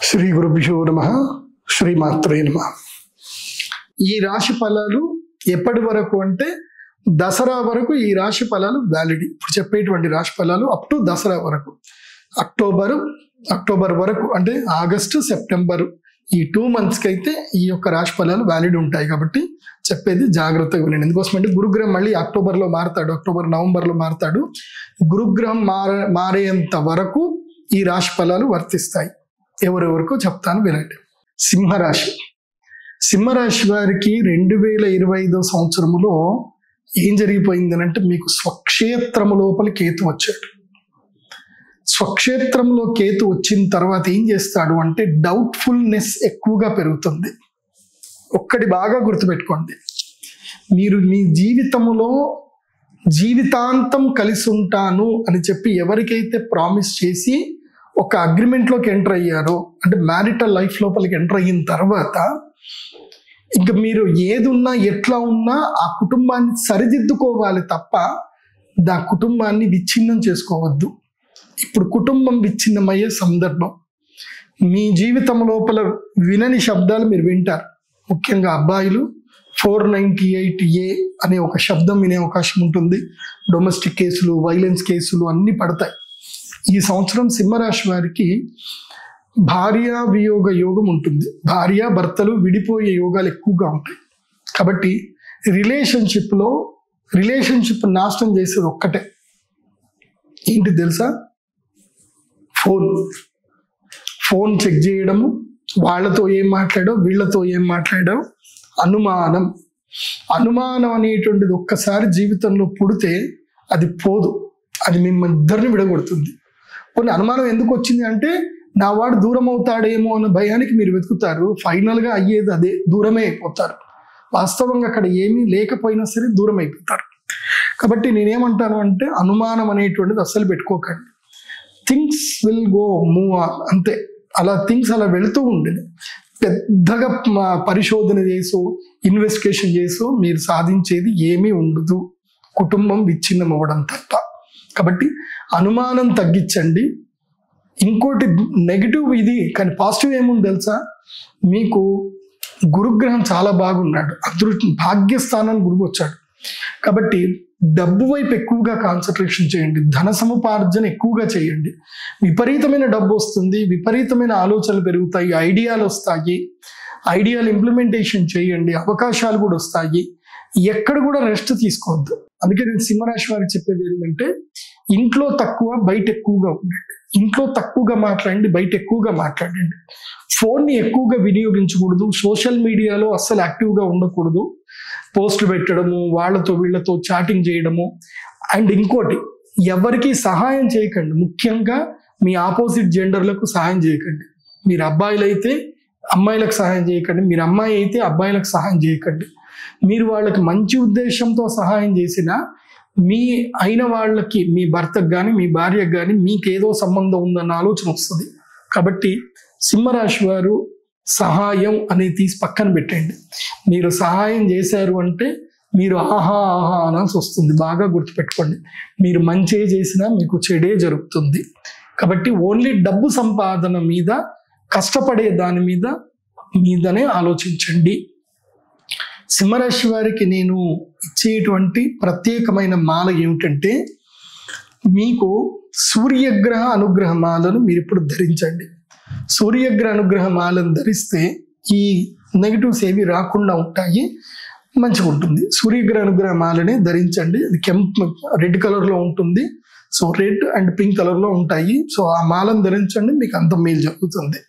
శ్రీ గురుభ్యో నమః. శ్రీమాత్రే నమః. ఈ రాశి ఫలాలు ఎప్పటి వరకు అంటే దసరా వరకు ఈ రాశి ఫలాలు వ్యాలిడ్. ఇప్పుడు చెప్పేటువంటి రాశి ఫలాలు అప్ టు దసరా వరకు, అక్టోబర్ వరకు అంటే ఆగస్టు సెప్టెంబర్ ఈ 2 monthsకి అయితే ఈ యొక్క రాశి ఫలాలు వ్యాలిడ్ ఉంటాయి. కాబట్టి చెప్పేది జాగ్రత్తగా వినండి. ఎందుకోసం అంటే గురుగ్రహం మళ్ళీ అక్టోబర్లో మారుతాడు, నవంబర్లో మారుతాడు. గురుగ్రహం మారేంత వరకు ఈ రాశి ఫలాలు వర్తిస్తాయి. ఎవరెవరికో చెప్తాను వినండి. సింహరాశి వారికి 2025 సంవత్సరములో ఏం జరిగిపోయింది అంటే, మీకు స్వక్షేత్రము లోపల కేతు వచ్చాడు. స్వక్షేత్రంలో కేతు వచ్చిన తర్వాత ఏం చేస్తాడు అంటే, డౌట్ఫుల్నెస్ ఎక్కువగా పెరుగుతుంది. ఒక్కటి బాగా గుర్తుపెట్టుకోండి, మీరు మీ జీవితంలో జీవితాంతం కలిసి ఉంటాను అని చెప్పి ఎవరికైతే ప్రామిస్ చేసి ఒక అగ్రిమెంట్లోకి ఎంటర్ అయ్యారో, అంటే మ్యారిటల్ లైఫ్ లోపలికి ఎంటర్ అయిన తర్వాత ఇంకా మీరు ఏది ఉన్నా ఎట్లా ఉన్నా ఆ కుటుంబాన్ని సరిదిద్దుకోవాలి తప్ప ఆ కుటుంబాన్ని విచ్ఛిన్నం చేసుకోవద్దు. ఇప్పుడు కుటుంబం విచ్ఛిన్నమయ్యే సందర్భం. మీ జీవితం లోపల వినని శబ్దాలు మీరు వింటారు. ముఖ్యంగా అబ్బాయిలు 498A అనే ఒక శబ్దం వినే అవకాశం ఉంటుంది. డొమెస్టిక్ కేసులు, వైలెన్స్ కేసులు అన్నీ పడతాయి. ఈ సంవత్సరం సింహరాశి వారికి భార్య వియోగ యోగం ఉంటుంది. భార్య భర్తలు విడిపోయే యోగాలు ఎక్కువగా ఉంటాయి. కాబట్టి రిలేషన్షిప్ నాశనం చేసేది ఒక్కటే, ఏంటి తెలుసా? ఫోన్ చెక్ చేయడము, వాళ్ళతో ఏం మాట్లాడావు, వీళ్ళతో ఏం మాట్లాడావు. అనుమానం అనేటువంటిది ఒక్కసారి జీవితంలో పుడితే అది పోదు, అది మిమ్మల్ని ఇద్దరిని విడగొడుతుంది. కొన్ని అనుమానం ఎందుకు వచ్చింది అంటే, నా వాడు దూరం అవుతాడేమో అన్న భయానికి మీరు వెతుకుతారు. ఫైనల్గా అయ్యేది అదే, దూరమే అయిపోతారు. వాస్తవంగా అక్కడ ఏమీ లేకపోయినా సరే దూరం అయిపోతారు. కాబట్టి నేనేమంటాను అంటే, అనుమానం అనేటువంటిది అస్సలు పెట్టుకోకండి. Things will go move on, అంతే. థింగ్స్ అలా వెళుతూ ఉండేది. పెద్దగా పరిశోధన చేసో ఇన్వెస్టిగేషన్ చేసో మీరు సాధించేది ఏమీ ఉండదు, కుటుంబం విచ్ఛిన్నం అవ్వడం తప్ప. కాబట్టి అనుమానం తగ్గించండి. ఇంకోటి నెగిటివ్ ఇది, కానీ పాజిటివ్ ఏముంది తెలుసా? మీకు గురుగ్రహం చాలా బాగున్నాడు, భాగ్యస్థానానికి గురువు వచ్చాడు. కాబట్టి డబ్బు వైపు ఎక్కువగా కాన్సన్ట్రేషన్ చేయండి, ధన సముపార్జన ఎక్కువగా చేయండి. విపరీతమైన డబ్బు వస్తుంది, విపరీతమైన ఆలోచనలు పెరుగుతాయి, ఐడియాలు వస్తాయి. ఐడియాలు ఇంప్లిమెంటేషన్ చేయండి, అవకాశాలు కూడా వస్తాయి. ఎక్కడ కూడా రెస్ట్ తీసుకోవద్దు. అందుకే నేను సింహరాశి వారికి చెప్పేది ఏంటంటే, ఇంట్లో తక్కువ బయట ఎక్కువగా ఉండండి. ఇంట్లో తక్కువగా మాట్లాడండి, బయట ఎక్కువగా మాట్లాడండి. ఫోన్ని ఎక్కువగా వినియోగించకూడదు. సోషల్ మీడియాలో అస్సలు యాక్టివ్గా ఉండకూడదు. పోస్టులు పెట్టడము, వీళ్ళతో చాటింగ్ చేయడము. అండ్ ఇంకోటి, ఎవరికి సహాయం చేయకండి. ముఖ్యంగా మీ ఆపోజిట్ జెండర్లకు సహాయం చేయకండి. మీరు అబ్బాయిలు అయితే అమ్మాయిలకు సహాయం చేయకండి, మీరు అమ్మాయి అయితే అబ్బాయిలకు సహాయం చేయకండి. మీరు వాళ్ళకి మంచి ఉద్దేశంతో సహాయం చేసినా మీ అయిన వాళ్ళకి, మీ భర్తకు కానీ మీ భార్యకు కానీ మీకేదో సంబంధం ఉందన్న ఆలోచన వస్తుంది. కాబట్టి సింహరాశి వారు సహాయం అనేది తీసి పక్కన పెట్టండి. మీరు సహాయం చేశారు అంటే మీరు ఆహా అనాల్సి వస్తుంది. బాగా గుర్తుపెట్టుకోండి, మీరు మంచి చేసినా మీకు చెడే జరుగుతుంది. కాబట్టి ఓన్లీ డబ్బు సంపాదన మీద, కష్టపడే దాని మీదనే ఆలోచించండి. సింహరాశి వారికి నేను ఇచ్చేటువంటి ప్రత్యేకమైన మాల ఏమిటంటే, మీకు సూర్యగ్రహ అనుగ్రహ మాలను మీరు ఇప్పుడు ధరించండి. సూర్యగ్రహ అనుగ్రహ మాలను ధరిస్తే ఈ నెగిటివ్స్ ఏవి రాకుండా ఉంటాయి, మంచిగా ఉంటుంది. సూర్యగ్రహ అనుగ్రహ మాలని ధరించండి. అది రెడ్ కలర్లో ఉంటుంది. సో రెడ్ అండ్ పింక్ కలర్లో ఉంటాయి. సో ఆ మాలను ధరించండి, మీకు అంత మేలు జరుగుతుంది.